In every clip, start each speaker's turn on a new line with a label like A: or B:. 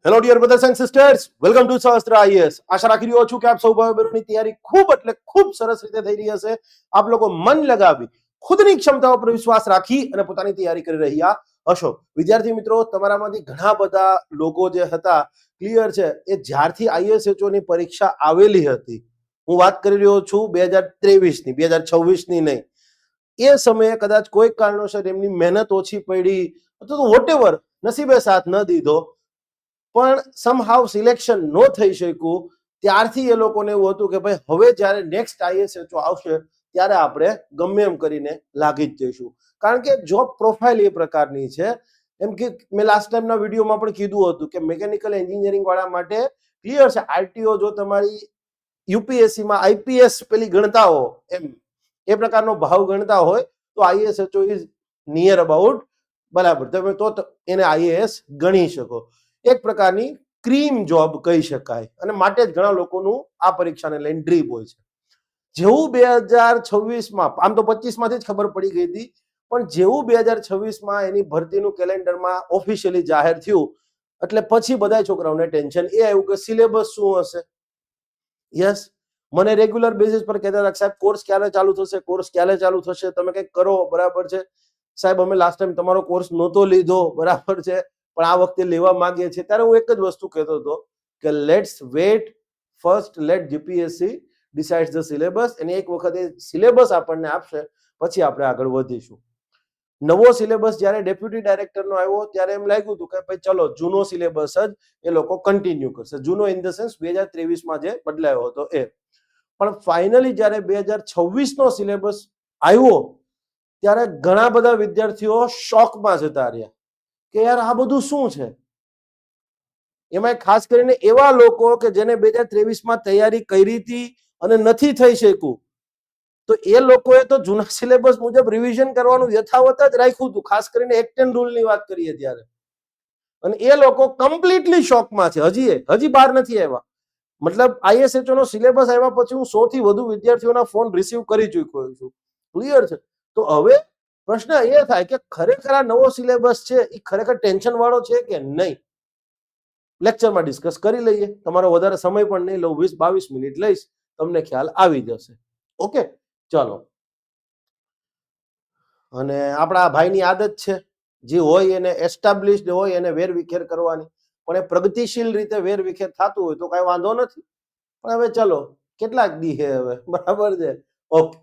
A: Hello dear brothers and sisters, welcome to Sahastra IAS. આશા રાખી રહ્યો છું કે આપ સૌ ભાઈઓ બહેનોની તૈયારી ખૂબ સરસ રીતે થઈ રહી હશે. આપ લોકો મન લગાવી ખુદની ક્ષમતાઓ પર વિશ્વાસ રાખી અને પોતાની તૈયારી કરી રહ્યા હશો. વિદ્યાર્થી મિત્રો, તમારામાંથી ઘણા બધા લોકો જે હતા ક્લિયર છે એ જ્યારથી આઈએસએચઓ ની પરીક્ષા આવેલી હતી, હું વાત કરી રહ્યો છું 2023 ની, 2026 ની નહીં, એ સમયે કદાચ કોઈ કારણોસર એમની મહેનત ઓછી પડી અથવા તો વોટેવર નસીબે સાથ ન દીધો, પણ સમહાવ સિલેક્શન ન થઈ શક્યું, ત્યારથી એ લોકોને એવું હતું કે ભાઈ હવે જ્યારે નેક્સ્ટ આઈએસએચઓ આવશે ત્યારે આપણે ગમે એમ કરીને લાગી જ જઈશું. કારણ કે જોબ પ્રોફાઇલ એ પ્રકારની છે. એમ કે મેં લાસ્ટ ટાઈમના વિડીયોમાં પણ કીધું હતું કે મિકેનિકલ એન્જિનિયરિંગ વાળા માટે ક્લિયર છે, આરટીઓ જો તમારી યુપીએસસીમાં આઈપીએસ પેલી ગણતા હો, એમ એ પ્રકારનો ભાવ ગણતા હોય તો આઈએસએચઓ ઇઝ નિયર અબાઉટ બરાબર, તમે તો એને આઈએએસ ગણી શકો. એક પ્રકારની ક્રીમ જોબ કહી શકાય, અને માટે જ ઘણા લોકોનું આ પરીક્ષાને લઈને ડ્રીમ હોય છે. જેવું 2026માં, આમ તો 25માંથી જ ખબર પડી ગઈ હતી, પણ જેવું 2026માં એની ભરતીનું કેલેન્ડરમાં ઓફિશિયલી જાહેર થયું એટલે પછી બધા છોકરાઓને ટેન્શન એ આવ્યું કે સિલેબસ શું હશે. યસ, મને રેગ્યુલર બેઝિસ પર કહેતા હતા સાહેબ કોર્સ ક્યારે ચાલુ થશે, કોર્સ ક્યારે ચાલુ થશે, તમે કંઈક કરો. બરાબર છે સાહેબ, અમે લાસ્ટ ટાઈમ તમારો કોર્સ નહોતો લીધો, બરાબર છે, પણ આ વખતે લેવા માંગીએ છીએ. ત્યારે હું એક જ વસ્તુ કહેતો હતો કે let's wait, first let GPSC decides the syllabus, અને એક વખત એ સિલેબસ આપણને આપશે પછી આપણે આગળ વધીશું. નવો સિલેબસ જ્યારે ડેપ્યુટી ડાયરેક્ટરનો આવ્યો ત્યારે એમ લાગ્યું હતું કે ભાઈ ચલો જૂનો સિલેબસ જ એ લોકો કન્ટિન્યુ કરશે. જૂનો ઇન ધ સેન્સ 2023માં જે બદલાયો હતો એ. પણ ફાઇનલી જ્યારે 2026નો સિલેબસ આવ્યો ત્યારે ઘણા બધા વિદ્યાર્થીઓ શોકમાં જતા રહ્યા કે યાર આ બધું શું છે. એમાં ખાસ કરીને એવા લોકો કે જેને 2023માં તૈયારી કરી હતી અને નથી થઈ શક્યું, તો એ લોકોએ તો જૂના સિલેબસ મુજબ રિવિઝન કરવાનું યથાવત જ રાખ્યું હતું. ખાસ કરીને એક્ટ એન્ડ રૂલની વાત કરીએ ત્યારે, અને એ લોકો કમ્પ્લીટલી શોકમાં છે. હજી બહાર નથી આવ્યા. મતલબ આઈએસએચઓ નો સિલેબસ આવ્યા પછી હું 100 થી વધુ વિદ્યાર્થીઓના ફોન રિસીવ કરી ચૂક્યો છું. ક્લિયર છે? તો હવે પ્રશ્ન એ થાય કે ખરેખર આ નવો સિલેબસ છે એ ખરેખર ટેન્શન વાળો છે કે નહીં. લેક્ચરમાં ડિસ્કસ કરી લઈએ. તમારો વધારે સમય પણ નહીં લઉં, 20-22 મિનિટ લઈશ, તમને ખ્યાલ આવી જશે. ઓકે, ચાલો. અને આપણા ભાઈની આદત છે, જે હોય એને એસ્ટાબ્લિશ્ડ હોય એને વેરવિખેર કરવાની, પણ એ પ્રગતિશીલ રીતે વેરવિખેર થતું હોય તો કાંઈ વાંધો નથી. પણ હવે ચલો, કેટલાક દી છે હવે, બરાબર છે. ઓકે,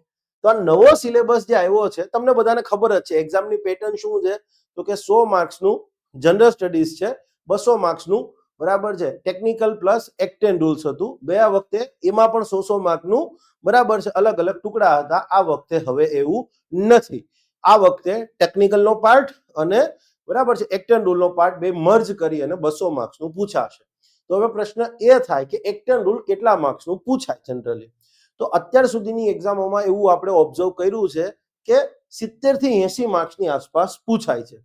A: તો આ નવો સિલેબસ જે આવ્યો છે તમને બધાને ખબર જ છે. એક્ઝામની પેટર્ન શું છે તો કે 100 માર્ક્સનું જનરલ સ્ટડીઝ છે, 200 માર્ક્સનું બરાબર છે technical plus act and rules હતું. ગયા વખતે એમાં પણ 100 માર્કનું બરાબર છે અલગ અલગ ટુકડા હતા. આ વખતે હવે એવું નથી. આ વખતે ટેકનિકલનો પાર્ટ અને બરાબર છે એક્ટ એન્ડ રૂલનો પાર્ટ બે મર્જ કરી અને 200 માર્ક્સનું પૂછાશે. તો હવે પ્રશ્ન એ થાય કે એક્ટ એન્ડ રૂલ કેટલા માર્ક્સનું પૂછાય જનરલી? તો અત્યાર સુધીની એક્ઝામોમાં એવું આપણે ઓબ્ઝર્વ કર્યું છે કે 70 થી 80 માર્ક્સની આસપાસ પૂછાય છે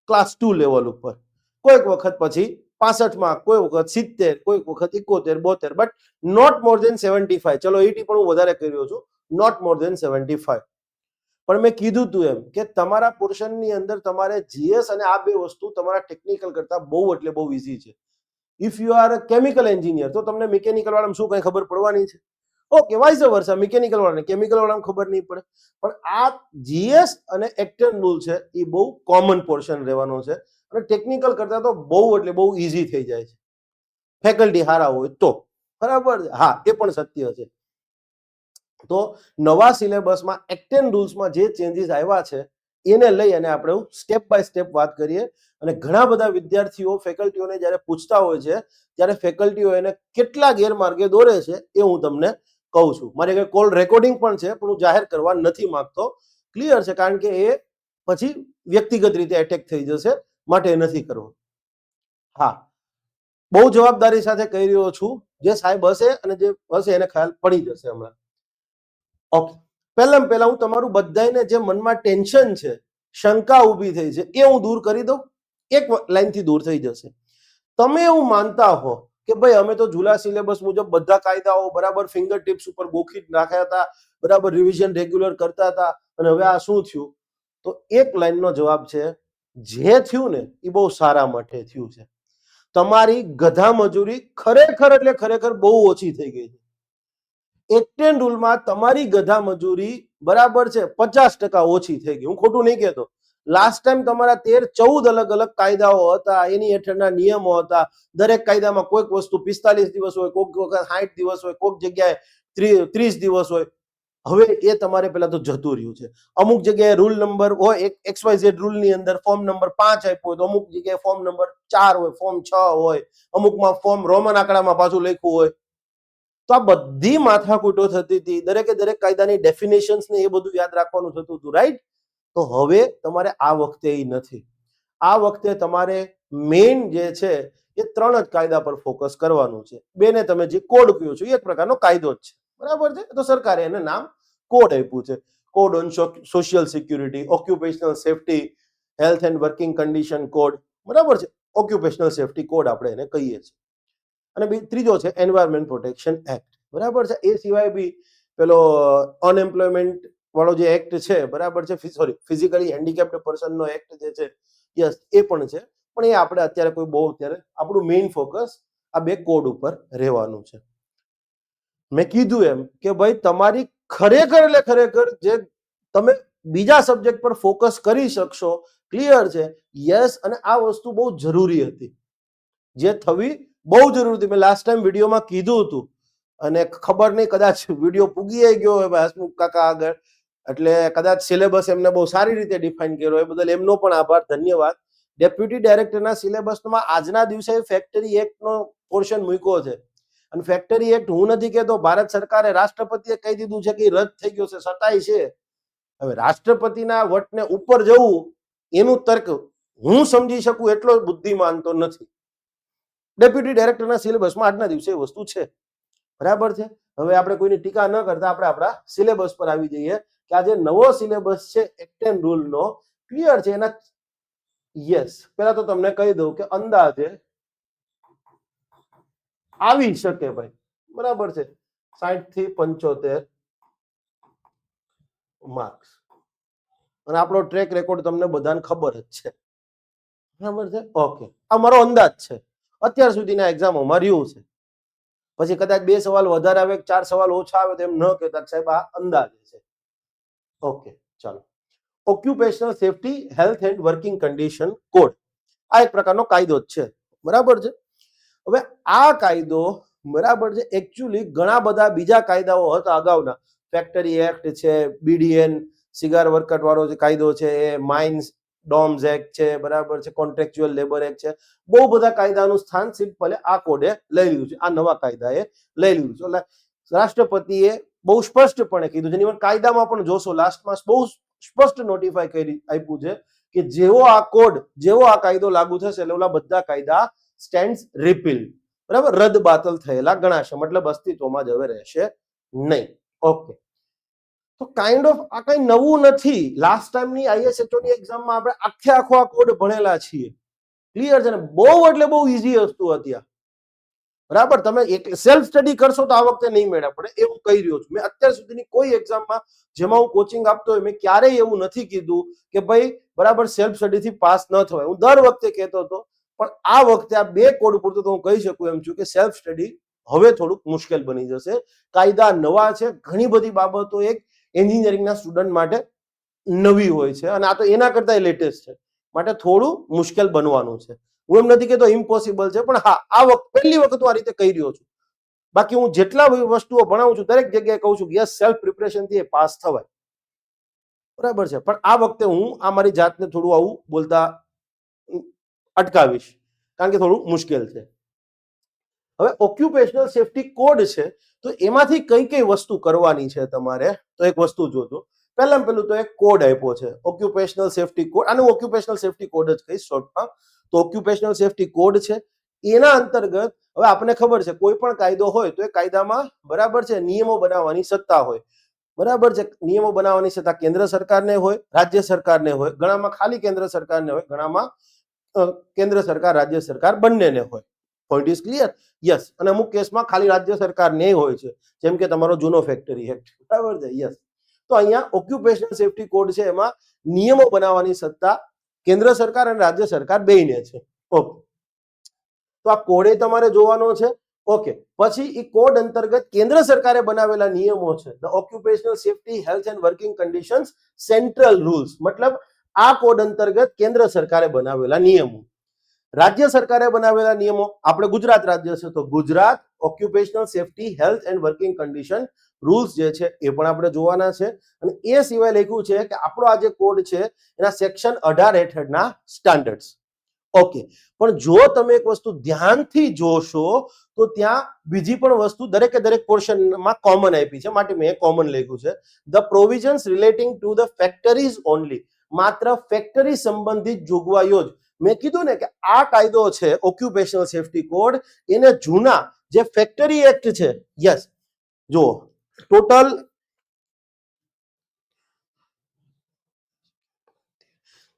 A: ક્લાસ 2 લેવલ ઉપર. કોઈક વખત પછી 65 માર્ક, કોઈ વખત 70, કોઈક વખત 71, 72, બટ નોટ મોર દેન 75. ચલો 80 પણ હું વધારે કર્યો છું, નોટ મોર દેન 75. પણ મેં કીધું તું એમ કે તમારા પોર્શનની અંદર તમારે જીએસ અને આ બે વસ્તુ તમારા ટેકનિકલ કરતા બહુ એટલે બહુ ઈઝી છે. If you are a chemical engineer તો તમને મિકેનિકલ વાળામાં શું કઈ ખબર પડવાની છે? ઓકે, વાઇસ વર્સા, મિકેનિકલ વાળાને કેમિકલ વાળામાં ખબર નહીં પડે. પણ આ જીએસ અને એક્ટ એન્ડ રૂલ છે એ બહુ કોમન પોર્શન રહેવાનો છે, અને ટેકનિકલ કરતા તો બહુ એટલે બહુ ઈઝી થઈ જાય છે ફેકલ્ટી સારા હોય તો. બરાબર, હા, એ પણ સત્ય છે. તો નવા સિલેબસમાં એક્ટ એન્ડ રૂલ્સમાં જે ચેન્જીસ આવ્યા છે એને લઈ અને આપણે સ્ટેપ બાય સ્ટેપ વાત કરીએ. અને ઘણા બધા વિદ્યાર્થીઓ ફેકલ્ટીઓને જ્યારે પૂછતા હોય છે ત્યારે ફેકલ્ટીઓ એને કેટલા ગેરમાર્ગે દોરે છે એ હું તમને કહું છું. મારી આગળ કોલ રેકોર્ડિંગ પણ છે, પણ હું જાહેર કરવા નથી માંગતો. ક્લિયર છે? કારણ કે એ પછી વ્યક્તિગત રીતે એટેક થઈ જશે, માટે નથી કરવો. હા, બહુ જવાબદારી સાથે કહી રહ્યો છું. જે સાહેબ હશે અને જે હશે એને ખ્યાલ પડી જશે હમણાં. ઓકે, પહેલા હું તમારું બધાને જે મનમાં ટેન્શન છે, શંકા ઊભી થઈ છે, એ હું દૂર કરી દઉં. એક લાઈનથી દૂર થઈ જશે. તમે એવું માનતા હો કે ભાઈ અમે તો જૂના સિલેબસ મુજબ બધા કાયદાઓ બરાબર ફિંગર ટિપ્સ ઉપર ગોખી નાખ્યા હતા, બરાબર રિવિઝન રેગ્યુલર કરતા હતા, અને હવે આ શું થયું? તો એક લાઈનનો જવાબ છે, જે થયું ને એ બહુ સારા માટે થયું છે. તમારી ગધા મજૂરી ખરેખર એટલે ખરેખર બહુ ઓછી થઈ ગઈ છે. એક્ટેન રૂલમાં તમારી ગધા મજૂરી બરાબર છે 50% ઓછી થઈ ગઈ. હું ખોટું નહીં કહેતો. લાસ્ટ ટાઈમ તમારા 13-14 અલગ અલગ કાયદાઓ હતા, એની હેઠળના નિયમો હતા. દરેક કાયદામાં કોઈક વસ્તુ 45 દિવસ હોય, કોઈક વખત 60 દિવસ હોય, કોઈક જગ્યાએ 30 દિવસ હોય. હવે એ તમારે પેલા તો જતું રહ્યું છે. અમુક જગ્યાએ રૂલ નંબર હોય, XYZ રૂલ ની અંદર ફોર્મ નંબર 5 આપ્યો હોય તો અમુક જગ્યાએ ફોર્મ નંબર 4 હોય, ફોર્મ 6 હોય, અમુકમાં ફોર્મ રોમન આંકડામાં પાછું લખ્યું હોય. તો આ બધી માથાકૂટો થતી હતી. દરેકે દરેક કાયદાની ડેફિનેશન્સ ને એ બધું યાદ રાખવાનું થતું હતું, રાઈટ? તો હવે તમારે આ વખતે એ નથી. આ વખતે તમારે મેઇન જે છે એ 3 જ કાયદા પર ફોકસ કરવાનું છે. બેને તમે જે કોડ કહો છો એ એક પ્રકારનો કાયદો જ છે, બરાબર છે? તો સરકારે એને નામ કોડ આપ્યું છે. Code on social security, occupational safety, health and working condition code, બરાબર છે? ઓક્યુપેશનલ સેફટી કોડ આપણે એને કહીએ છીએ. અને ત્રીજો છે એન્વાયરમેન્ટ પ્રોટેક્શન એક્ટ, બરાબર છે? એ સિવાય બી પેલો અનએમ્પ્લોયમેન્ટ વાળો જે એક્ટ છે, બરાબર છે? સોરી, ફિઝિકલી હેન્ડીકેપ્ડ પર્સનનો એક્ટ જે છે, યસ, એ પણ છે. પણ એ આપણે અત્યારે કોઈ બહુ અત્યારે આપણું મેઇન ફોકસ આ 2 કોડ ઉપર રહેવાનું છે. મેં કીધું એમ કે ભાઈ તમારી ખરેખર એટલે ખરેખર જે તમે બીજા સબ્જેક્ટ પર ફોકસ કરી શકશો, ક્લિયર છે? યસ. અને આ વસ્તુ બહુ જરૂરી હતી, જે થવી બહુ જરૂરી હતી. મેં લાસ્ટ ટાઈમ વિડીયોમાં કીધું હતું અને ખબર નહીં કદાચ વિડીયો પૂગી ગયો હોય ભાઈ હસમુખ કાકા આગળ, એટલે કદાચ સિલેબસ એમને બહુ સારી રીતે ડિફાઇન કર્યો, એ બદલ એમનો પણ આભાર, ધન્યવાદ. ડેપ્યુટી ડાયરેક્ટરના સિલેબસમાં આજના દિવસે ફેક્ટરી એક્ટનો પોર્શન મૂક્યો છે. અને ફેક્ટરી એક્ટ હું નથી કહેતો, ભારત સરકારે, રાષ્ટ્રપતિએ કહી દીધું છે કે રદ થઈ ગયો છે, સતાય છે. હવે રાષ્ટ્રપતિના વટને ઉપર જવું એનું તર્ક હું સમજી શકું એટલો બુદ્ધિમાન તો નથી. ડેપ્યુટી ડાયરેક્ટરના સિલેબસમાં આજના દિવસે એ વસ્તુ છે, બરાબર છે? હવે આપણે કોઈની ટીકા ન કરતા આપણે આપણા સિલેબસ પર આવી જઈએ કે આ જે નવો સિલેબસ છે એક્ટેન રૂલનો, ક્લિયર છે? એના યસ, પેલા તો તમને કહી દઉં કે અંદાજે આવી શકે ભાઈ, બરાબર છે? 60 થી 75 માર્ક્સ. અને આપણો ટ્રેક રેકોર્ડ તમને બધાને ખબર જ છે, બરાબર છે? ઓકે, આ મારો અંદાજ છે અત્યાર સુધીના એક્ઝામોમાં રહ્યું છે. પછી કદાચ 2 સવાલ વધારે આવે, 4 સવાલ ઓછા આવે તો એમ ન કહેતા સાહેબ આ અંદાજ છે. ઓકે, ચાલો. Occupational safety, health and working condition code, આ એક પ્રકારનો કાયદો જ છે, બરાબર છે? હવે આ કાયદો, બરાબર છે, એકચ્યુઅલી ઘણા બધા બીજા કાયદાઓ હતા અગાઉના. ફેક્ટરી એક્ટ છે, BDN સિગાર વર્કર વાળો જે કાયદો છે, એ માઇન્સ ડોમ્સ એક્ટ છે, બરાબર છે? કોન્ટ્રાક્ચ્યુઅલ લેબર એક્ટ છે. બહુ બધા કાયદાનું સ્થાન સિમ્પલે આ કોડે લઈ લીધું છે, આ નવા કાયદાએ લઈ લીધું છે. એટલે રાષ્ટ્રપતિએ બહુ સ્પષ્ટપણે કીધું છે, કાયદામાં પણ જોશો લાસ્ટમાં બહુ સ્પષ્ટ નોટિફાઈ કરી આપ્યું છે કે જેવો આ કોડ, જેવો આ કાયદો લાગુ થશે એટલે ઓલા બધા કાયદા સ્ટેન્ડ્સ રિપીલ, બરાબર, રદ બાતલ થયેલા ગણાશે, મતલબ અસ્તિત્વમાં જ હવે રહેશે નહીં. ઓકે, તો કાઇન્ડ ઓફ આ કઈ નવું નથી. લાસ્ટ ટાઈમની ISHO ની એક્ઝામમાં આપણે આખો આ કોડ ભણેલા છીએ, ક્લિયર છે ને? બહુ એટલે બહુ ઈઝી વસ્તુ હતી આ, બરાબર? તમે એક સેલ્ફ સ્ટડી કરશો તો આ વખતે નહીં મેળા પડે, એવું કહી રહ્યો છું. મેં અત્યાર સુધીની કોઈ એક્ઝામમાં જેમાં હું કોચિંગ આપતો હોય મેં ક્યારેય એવું નથી કીધું કે ભાઈ બરાબર સેલ્ફ સ્ટડીથી પાસ ન થવાય. હું દર વખતે કહેતો હતો, પણ આ વખતે આ 2 કોડ પૂરતું તો હું કહી શકું એમ છું કે સેલ્ફ સ્ટડી હવે થોડુંક મુશ્કેલ બની જશે. કાયદા નવા છે, ઘણી બધી બાબતો એક એન્જિનિયરિંગના સ્ટુડન્ટ માટે નવી હોય છે અને આ તો એના કરતા લેટેસ્ટ છે, માટે થોડું મુશ્કેલ બનવાનું છે. હું એમ નથી કહેતો ઇમ્પોસિબલ છે, પણ હા, આ પહેલી વખત હું આ રીતે કહી રહ્યો છું. બાકી હું જેટલા વસ્તુઓ ભણાવું છું દરેક જગ્યાએ કહું છું કે યસ, સેલ્ફ પ્રિપરેશન થી પાસ થવાય, બરાબર છે? પણ આ વખતે હું આ મારી જાતને થોડું આવું બોલતા અટકાવીશ, કારણ કે થોડું મુશ્કેલ છે. હવે ઓક્યુપેશનલ સેફટી કોડ છે, તો એમાંથી કઈ કઈ વસ્તુ કરવાની છે તમારે, તો એક વસ્તુ જોજો. પહેલામાં પહેલું તો એક કોડ આપ્યો છે, ઓક્યુપેશનલ સેફટી કોડ. આને ઓક્યુપેશનલ સેફટી કોડ જ કહીશ શોર્ટમાં. તો ઓક્યુપેશનલ સેફટી કોડ છે, એના અંતર્ગત હવે આપણને ખબર છે કોઈ પણ કાયદો હોય તો એ કાયદામાં, બરાબર છે, નિયમો બનાવવાની સત્તા હોય, બરાબર છે? નિયમો બનાવવાની સત્તા કેન્દ્ર સરકારને હોય, રાજ્ય સરકારને હોય. ઘણામાં ખાલી કેન્દ્ર સરકારને હોય, ઘણામાં કેન્દ્ર સરકાર રાજ્ય સરકાર બંનેને હોય. Point is clear? યસ. અને અમુક કેસમાં ખાલી રાજ્ય સરકારને હોય છે, જેમ કે તમારો જૂનો ફેક્ટરી એક્ટ, બરાબર છે? યસ. તો અહીંયા ઓક્યુપેશનલ સેફટી કોડ છે, એમાં નિયમો બનાવવાની સત્તા કેન્દ્ર સરકાર અને રાજ્ય સરકાર બેયને છે. ઓકે, તો આ કોડે તમારે જોવાનો છે. ઓકે, પછી એ કોડ અંતર્ગત કેન્દ્ર સરકારે બનાવેલા નિયમો છે, the occupational safety health and working conditions central rules, મતલબ આ કોડ અંતર્ગત કેન્દ્ર સરકારે બનાવેલા નિયમો. રાજ્ય સરકારે બનાવેલા નિયમો, આપણે ગુજરાત રાજ્ય છે તો Gujarat occupational safety health and working condition rules જે છે એ પણ આપણે જોવાના છે. અને એ સિવાય લખ્યું છે કે આપણો આ જે કોડ છે એના સેક્શન 18 હેઠળના સ્ટાન્ડર્ડ્સ. ઓકે, પણ જો તમે એક વસ્તુ ધ્યાનથી જોશો તો ત્યાં બીજી પણ વસ્તુ દરેકે દરેક પોર્શનમાં કોમન આપી છે, માટે મેં કોમન લખ્યું છે, the provisions relating to the factories only, માત્ર ફેક્ટરી સંબંધિત જોગવાઈઓ જ. મેં કીધું ને કે આ કાયદો છે ઓક્યુપેશનલ સેફ્ટી કોડ, એને જૂના જે ફેક્ટરી એક્ટ છે, યસ, જો ટોટલ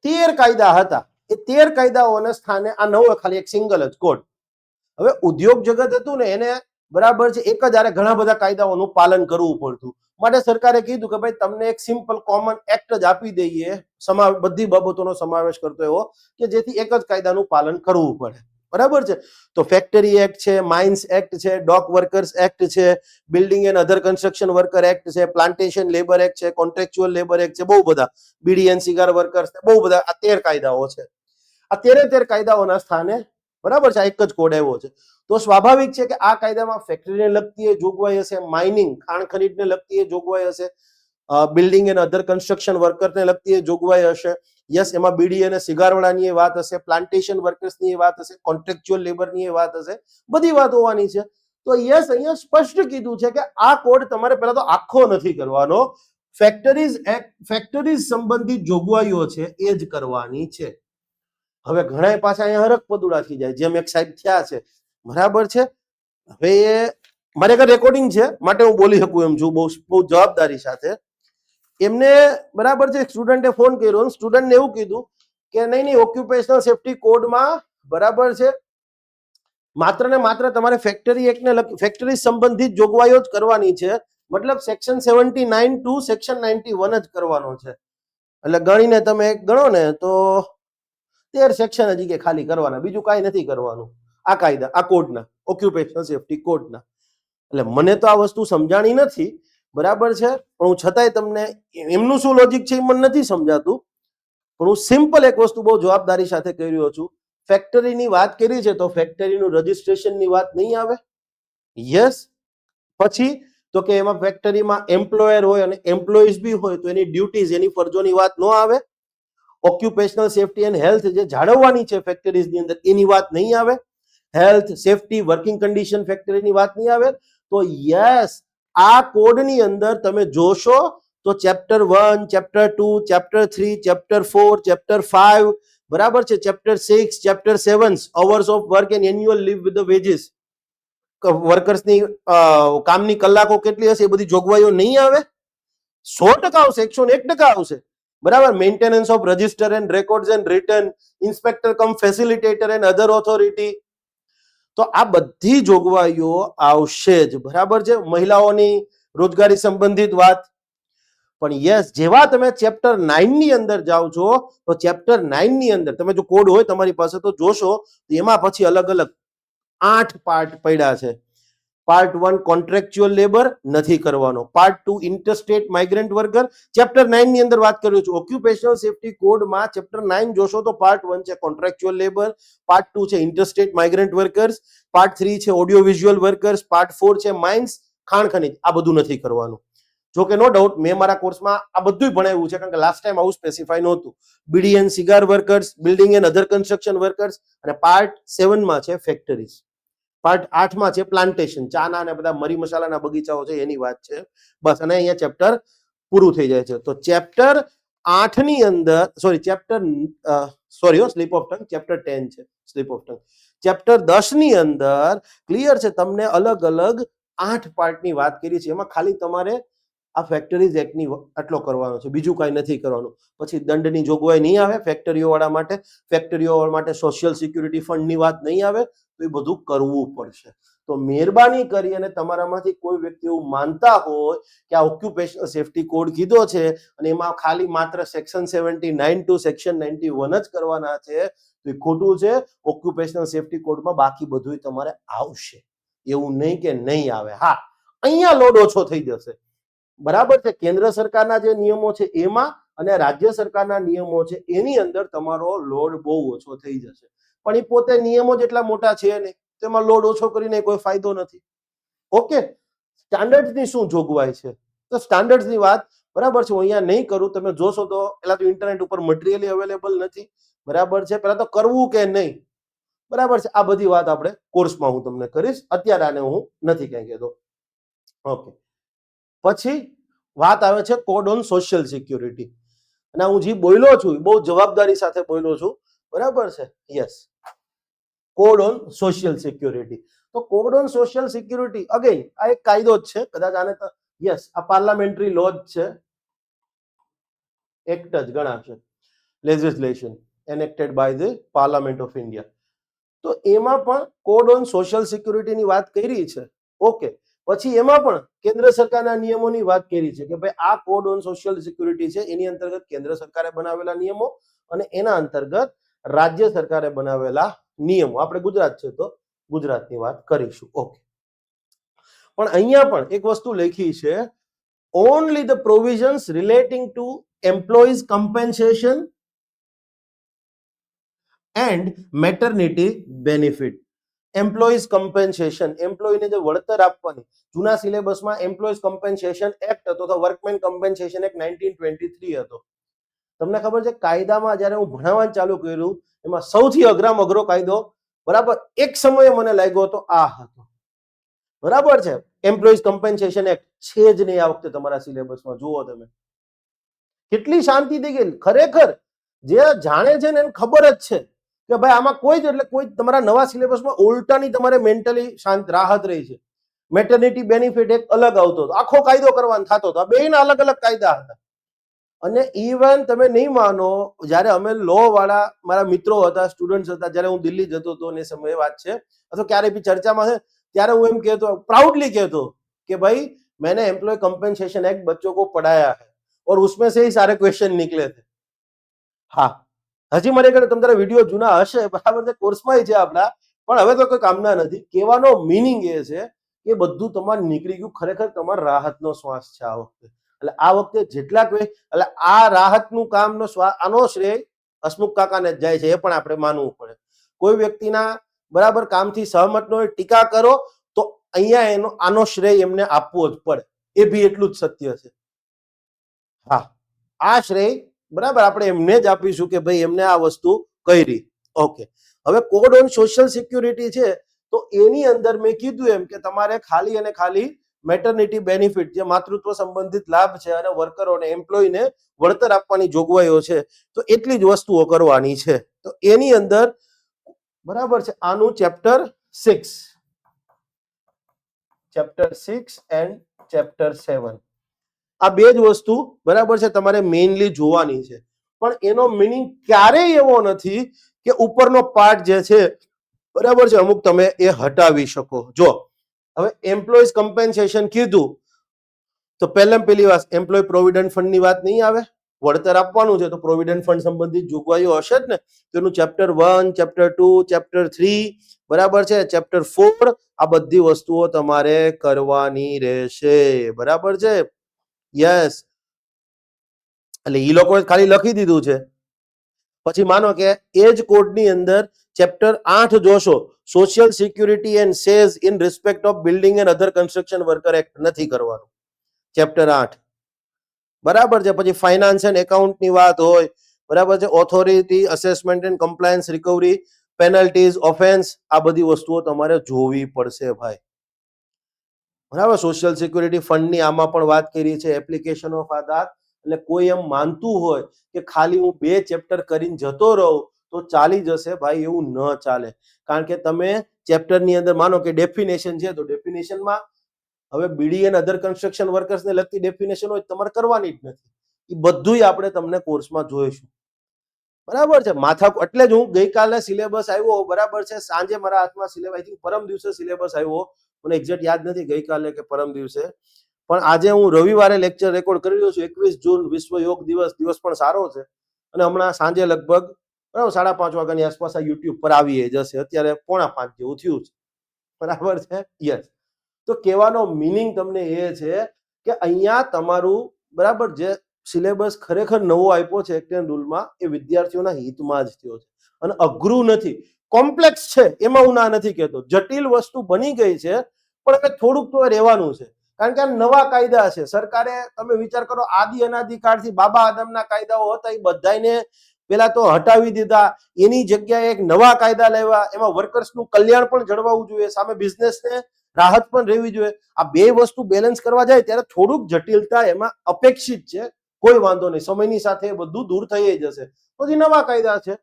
A: 13 કાયદા હતા. એ 13 કાયદાઓના સ્થાને આ નવો ખાલી એક સિંગલ જ કોડ. હવે ઉદ્યોગ જગત હતું ને એને બરાબર છે એક જ આરે ઘણા બધા કાયદાઓનું પાલન કરવું પડતું, માટે સરકારે કીધું કે ભાઈ તમને એક સિમ્પલ કોમન એક્ટ જ આપી દઈએ, બધી બાબતોનો સમાવેશ કરતો એવો કે જેથી એક જ કાયદાનું પાલન કરવું પડે. બરાબર છે. તો ફેક્ટરી એક્ટ છે, માઇન્સ એક્ટ છે, ડોક વર્કર્સ એક્ટ છે, building and other construction worker act છે, પ્લાન્ટેશન લેબર એક્ટ છે, કોન્ટ્રાક્ચ્યુઅલ લેબર એક્ટ છે, બહુ બધા, બીડી એન્ડ સિગાર વર્કર્સ, બહુ બધા, આ 13 કાયદાઓ છે. આ 13 કાયદાઓના સ્થાને બરાબર છે એક જ કોડ આવ્યો છે. તો સ્વાભાવિક છે કે આ કાયદામાં ફેક્ટરીને લગતી જોગવાઈ હશે, માઇનિંગ ખાણ ખનીજને લગતી જોગવાઈ હશે, બિલ્ડિંગ એન્ડ અધર કન્સ્ટ્રક્શન વર્કરને લગતી જોગવાઈ હશે, યસ, એમાં બીડી અને સિગારવાળાની વાત હશે, પ્લાન્ટેશન વર્કર્સની વાત હશે, કોન્ટ્રાક્ચ્યુઅલ લેબરની વાત હશે, બધી વાત હોવાની છે. તો યસ, અહીંયા સ્પષ્ટ કીધું છે કે આ કોડ તમારે પહેલા તો આખો નથી કરવાનો, ફેક્ટરીઝ એક્ટ, ફેક્ટરીઝ સંબંધિત જોગવાઈઓ છે એ જ કરવાની છે. હવે ઘણા પાછા અહીંયા હરક પદુડા થઈ જાય, જેમ એક સાહેબ થયા છે, બરાબર છે. હવે મારે એક રેકોર્ડિંગ છે માટે હું બોલી શકું એમ છું, બહુ જવાબદારી સાથે. એમને બરાબર છે સ્ટુડન્ટે ફોન કર્યો, સ્ટુડન્ટને એવું કીધું કે નહીં, ઓક્યુપેશનલ સેફ્ટી કોડમાં બરાબર છે માત્ર ને માત્ર તમારે ફેક્ટરી એક્ટને ફેક્ટરી સંબંધિત જોગવાઈઓ જ કરવાની છે, મતલબ સેક્શન 79 ટુ સેક્શન 91 જ કરવાનો છે. એટલે ગણીને તમે ગણો ને તો 13 સેક્શન હજી કે ખાલી કરવાના, બીજું કાંઈ નથી કરવાનું આ કાયદા, આ કોડના, ઓક્યુપેશનલ સેફ્ટી કોડના. એટલે મને તો આ વસ્તુ સમજાણી નથી, બરાબર છે, પણ હું છતાંય તમને એમનું શું લોજિક છે એ મને નથી સમજાતું, પણ હું સિમ્પલ એક વસ્તુ બહુ જવાબદારી સાથે કહી રહ્યો છું. ફેક્ટરીની વાત કરી છે તો ફેક્ટરીનું રજિસ્ટ્રેશનની વાત નહીં આવે, યસ. પછી તો કે એમાં ફેક્ટરીમાં એમ્પ્લોયર હોય અને એમ્પ્લોઈઝ બી હોય તો એની ડ્યુટીઝ, એની ફરજોની વાત ન આવે. ઓક્યુપેશનલ સેફ્ટી એન્ડ હેલ્થ જે જાળવવાની છે ફેક્ટરીઝની અંદર એની વાત નહીં આવે. હેલ્થ, સેફ્ટી, વર્કિંગ કન્ડિશન ફેક્ટરીની વાત નહીં આવે. તો યસ, આ કોડની અંદર તમે જોશો તો chapter 1, chapter 2, chapter 3, chapter 4, chapter 5, બરાબર છે, chapter 6, chapter 7, hours of work and annual leave with the wages, વર્કર્સની કામની કલાકો કેટલી હશે એ બધી જોગવાઈઓ નહીં આવે. 100% આવશે, 101% આવશે, બરાબર. Maintenance of register and records and return, inspector cum facilitator and other authority, તો આ બધી જોગવાઈઓ આવશે જ, બરાબર છે. મહિલાઓની રોજગારી સંબંધિત વાત. પણ યસ, જેવા તમે ચેપ્ટર 9 ની અંદર જાઓ છો તો ચેપ્ટર 9 ની અંદર તમે જો કોડ હોય તમારી પાસે તો જોશો તો એમાં પછી અલગ અલગ 8 પાર્ટ પડ્યા છે. પાર્ટ 1 કોન્ટ્રાક્ચ્યુઅલ લેબર નથી કરવાનો, part 2 interstate migrant worker. Chapter 9 ની અંદર વાત કરું છું ઓક્યુપેશનલ સેફ્ટી કોડમાં, ચેપ્ટર 9 જોશો તો પાર્ટ 1 છે કોન્ટ્રાક્ચ્યુઅલ લેબર, પાર્ટ 2 છે ઇન્ટરસ્ટેટ માઇગ્રન્ટ વર્કર્સ, પાર્ટ 3 છે ઓડિયો વિઝ્યુઅલ વર્કર્સ, પાર્ટ 4 છે માઇન્સ, ખાણ ખનીજ. આ બધું નથી કરવાનું. જો કે નો ડાઉટ મેં મારા કોર્સમાં આ બધું ભણાવ્યું છે, કારણ કે લાસ્ટ ટાઈમ આવું સ્પેસિફાઈ નહોતું. Beedi and cigar workers, building and other construction workers, અને પાર્ટ 7 માં છે ફેક્ટરીઝ, પાર્ટ 8 માં છે પ્લાન્ટેશન, ચાના અને બધા મરી મસાલાના બગીચાઓ છે એની વાત છે, બસ. અને અહીંયા ચેપ્ટર પૂરું થઈ જાય છે. તો ચેપ્ટર 8 ની અંદર સ્લીપ ઓફ ટંગ, ચેપ્ટર 10 છે સ્લીપ ઓફ ટંગ. ચેપ્ટર 10 ની અંદર ક્લિયર છે, તમને અલગ અલગ 8 પાર્ટની વાત કરી છે. એમાં ખાલી તમારે આ ફેક્ટરીઝ એક્ટની આટલો કરવાનો છે, બીજું કાંઈ નથી કરવાનું. પછી દંડની જોગવાઈ નહીં આવે ફેક્ટરીઓ વાળા માટે, ફેક્ટરીઓ માટે સોશિયલ સિક્યુરિટી ફંડની વાત નહીં આવે, તો એ બધું કરવું પડશે. તો મહેરબાની કરી અને તમારામાંથી કોઈ વ્યક્તિ એવું માનતા હોય કે આ ઓક્યુપેશનલ સેફ્ટી કોડ કીધો છે અને એમાં ખાલી માત્ર સેક્શન 79 ટુ સેક્શન 91 જ કરવાના છે, તો એ ખોટું છે. ઓક્યુપેશનલ સેફ્ટી કોડમાં બાકી બધું તમારે આવશે, એવું નહીં કે નહીં આવે. હા, અહીંયા લોડ ઓછો થઈ જશે, બરાબર છે. કેન્દ્ર સરકારના જે નિયમો છે એમાં અને રાજ્ય સરકારના નિયમો છે એની અંદર તમારો લોડ બહુ ઓછો થઈ જશે, પણ એ પોતે નિયમો જેટલા મોટા છે નહીં, તેમાં લોડ ઓછો કરીને કોઈ ફાયદો નથી. ઓકે, સ્ટાન્ડર્ડની શું જોગવાઈ છે? તો સ્ટાન્ડર્ડની વાત બરાબર છે, હું અહીંયા નહીં કરું. તમે જોશો તો પેલા તો ઇન્ટરનેટ ઉપર મટીરિયલી અવેલેબલ નથી, બરાબર છે. પેલા તો કરવું કે નહીં, બરાબર છે, આ બધી વાત આપણે કોર્સમાં હું તમને કરીશ, અત્યારે આને હું નથી કઈ કહેતો. ઓકે, પછી વાત આવે છે કોડ ઓન સોશિયલ સિક્યુરિટી, અને હું જે બોલ્યો છું બહુ જવાબદારી સાથે બોલ્યો છું, બરાબર છે. Yes, code on social security. તો code on social security again આ એક કાયદો જ છે, કદાચ આને યસ આ પાર્લામેન્ટરી લો જ છે, એક્ટ જ ગણાશે, legislation enacted by the parliament of India. તો એમાં પણ કોડ ઓન સોશિયલ સિક્યુરિટીની વાત કરી છે. ઓકે, પછી એમાં પણ કેન્દ્ર સરકારના નિયમોની વાત કરી છે કે ભાઈ આ કોડ ઓન સોશિયલ સિક્યુરિટી છે, એની અંતર્ગત કેન્દ્ર સરકારે બનાવેલા નિયમો અને એના અંતર્ગત રાજ્ય સરકારે બનાવેલા નિયમો. આપણે ગુજરાત છે તો ગુજરાતની વાત કરીશું. ઓકે, પણ અહીંયા પણ એક વસ્તુ લખી છે, only the provisions relating to employees compensation and maternity benefit. Employees compensation, એમ્પ્લોયને જે વળતર આપવાની, જૂના સિલેબસમાં એમ્પ્લોઈઝ કમ્પેન્સેશન એક્ટ હતો તો વર્કમેન કમ્પેન્સેશન એક્ટ 1923 હતો. તમને ખબર છે કાયદામાં જ્યારે હું ભણાવવાનું ચાલુ કર્યું એમાં સૌથી અઘરામાં અઘરો કાયદો બરાબર એક સમયે મને લાગ્યો હતો આ હતો, બરાબર છે. એમ્પ્લોઈઝ કમ્પેન્સેશન એક્ટ છે જ નહીં આ વખતે તમારા સિલેબસમાં. જુઓ તમે કેટલી શાંતિ થઈ ગઈ. ખરેખર જે જાણે છે ને એને ખબર જ છે કે ભાઈ આમાં કોઈ જ એટલે કોઈ તમારા નવા સિલેબસમાં ઉલટાની તમારે મેન્ટલી શાંત રાહત રહી છે. મેટર્નિટી બેનિફિટ એક અલગ આવતો હતો, આખો કાયદો કરવાનો થતો હતો, આ બેયના અલગ અલગ કાયદા હતા. અને ઇવન તમે નહીં માનો, જ્યારે અમે લો વાળા મારા મિત્રો હતા, સ્ટુડન્ટ્સ હતા, જ્યારે હું દિલ્હી જતો હતો એ સમયે વાત છે, અથવા ક્યારે બી ચર્ચામાં છે, ત્યારે હું એમ કહેતો, પ્રાઉડલી કહેતો કે ભાઈ मैंने एम्प्लॉय कंपनसेशन एक्ट बच्चों को पढ़ाया है और उसमें से ही सारे क्वेश्चन निकले थे. હા, હજી મારે ઘરે તમારા વિડીયો જૂના હશે, બરાબર છે, કોર્સમાં છે આપણા, પણ હવે તો કોઈ કામના નથી. કહેવાનો મીનિંગ એ છે કે બધું તમારે નીકળી ગયું. ખરેખર તમારા રાહતનો શ્વાસ છે આ વખતે. એટલે આ વખતે જેટલા એટલે આ રાહતનું કામનો આનો શ્રેય હસમુખ કાકાને જ જાય છે, એ પણ આપણે માનવું પડે. કોઈ વ્યક્તિના બરાબર કામથી સહમત ન હોય, ટીકા કરો તો અહીંયા એનો આનો શ્રેય એમને આપવો જ પડે, એ બી એટલું જ સત્ય છે. હા, આ શ્રેય બરાબર આપણે એમને જ આપીશું કે ભાઈ એમને આ વસ્તુ કરી. ઓકે, હવે કોડ ઓન સોશિયલ સિક્યુરિટી છે તો એની અંદર મેં કીધું એમ કે તમારે ખાલી અને ખાલી મેટર્નિટી બેનિફિટ, જે માતૃત્વ સંબંધિત લાભ છે અને વર્કરોને એમ્પ્લોયને વળતર આપવાની જોગવાઈઓ છે, તો એટલી જ વસ્તુઓ કરવાની છે. તો એની અંદર બરાબર છે આનું ચેપ્ટર 6 એન્ડ ચેપ્ટર 7, આ બે જ વસ્તુ બરાબર છે તમારે મેઇનલી જોવાની છે. પણ એનો મીનિંગ ક્યારેય એવો નથી કે ઉપરનો પાર્ટ જે છે બરાબર છે અમુક તમે એ હટાવી શકો. જો હવે એમ્પ્લોઈઝ કમ્પેન્સેશન કીધું તો પહેલી વાત એમ્પ્લોય પ્રોવિડન્ટ ફંડ ની વાત નહીં આવે. વળતર આપવાનું છે તો પ્રોવિડન્ટ ફંડ સંબંધિત જોગવાઈઓ હશે જ ને. તો એનું ચેપ્ટર 1, ચેપ્ટર 2, ચેપ્ટર 3 બરાબર છે, ચેપ્ટર 4, આ બધી વસ્તુઓ તમારે કરવાની રહેશે. બરાબર છે, યસ. એટલે એ લોકો ખાલી લખી દીધું છે. પછી માનો કે એ જ કોડની અંદર ચેપ્ટર 8 જોશો, social security and says in respect of building and other construction worker act નથી કરવાનું. ચેપ્ટર 8 બરાબર છે. પછી ફાઇનાન્સ એન્ડ એકાઉન્ટની વાત હોય, બરાબર છે, authority assessment and compliance recovery penalties offence, આ બધી વસ્તુઓ તમારે જોવી પડશે ભાઈ. બરાબર, સોશિયલ સિક્યુરિટી ફંડની આમાં પણ વાત કરી છે, એપ્લિકેશન ઓફ આધાર. એટલે કોઈ એમ માનતું હોય કે ખાલી હું 2 ચેપ્ટર કરીને જતો રહું તો ચાલી જશે, ભાઈ એવું ન ચાલે. કારણ કે તમે ચેપ્ટરની અંદર માનો કે ડેફિનેશન છે તો ડેફિનેશનમાં હવે બીડી એન્ડ અધર કન્સ્ટ્રક્શન વર્કર્સને લગતી ડેફિનેશન હોય તમારે કરવાની જ નથી. એ બધુંય આપણે તમને કોર્સમાં જોઈશું. બરાબર છે. માથા એટલે જ હું ગઈકાલે સિલેબસ આવ્યો, બરાબર છે, સાંજે મારા હાથમાં સિલેબસ, આઈ થિંક પરમ દિવસે સિલેબસ આવ્યો, મને એક્ઝેક્ટ યાદ નથી ગઈકાલે કે પરમ દિવસે, પણ આજે હું રવિવારે લેક્ચર રેકોર્ડ કરી રહ્યો છું. 21 જૂન વિશ્વ યોગ દિવસ, દિવસ પણ સારો છે. અને હમણાં સાંજે લગભગ બરાબર 5:30 વાગ્યાની આસપાસ આ યુટ્યુબ પર આવી જશે. અત્યારે 4:45 જેવું થયું છે, બરાબર છે. યસ. તો કહેવાનો મિનિંગ તમને એ છે કે અહીંયા તમારું બરાબર જે સિલેબસ ખરેખર નવો આપ્યો છે એક્ટેન રૂલમાં, એ વિદ્યાર્થીઓના હિતમાં જ થયો છે. અને અઘરું નથી, કોમ્પ્લેક્સ છે એમાં હું ના નથી કહેતો, જટિલ વસ્તુ બની ગઈ છે, પણ હવે થોડુંક તો રહેવાનું છે. કારણ કે આ નવા કાયદા છે. સરકારે, તમે વિચાર કરો, આદિ અનાદિકાળથી બાબા આદમના કાયદાઓ હતા એ બધાને પેલા તો હટાવી દીધા, એની જગ્યાએ એક નવા કાયદા લાવ્યા. એમાં વર્કર્સનું કલ્યાણ પણ જળવાવું જોઈએ, સામે બિઝનેસને રાહત પણ રહેવી જોઈએ. આ બે વસ્તુ બેલેન્સ કરવા જાય ત્યારે થોડુંક જટિલતા એમાં અપેક્ષિત છે. કોઈ વાંધો નહીં, સમયની સાથે બધું દૂર થઈ જશે. પછી નવા કાયદા છે.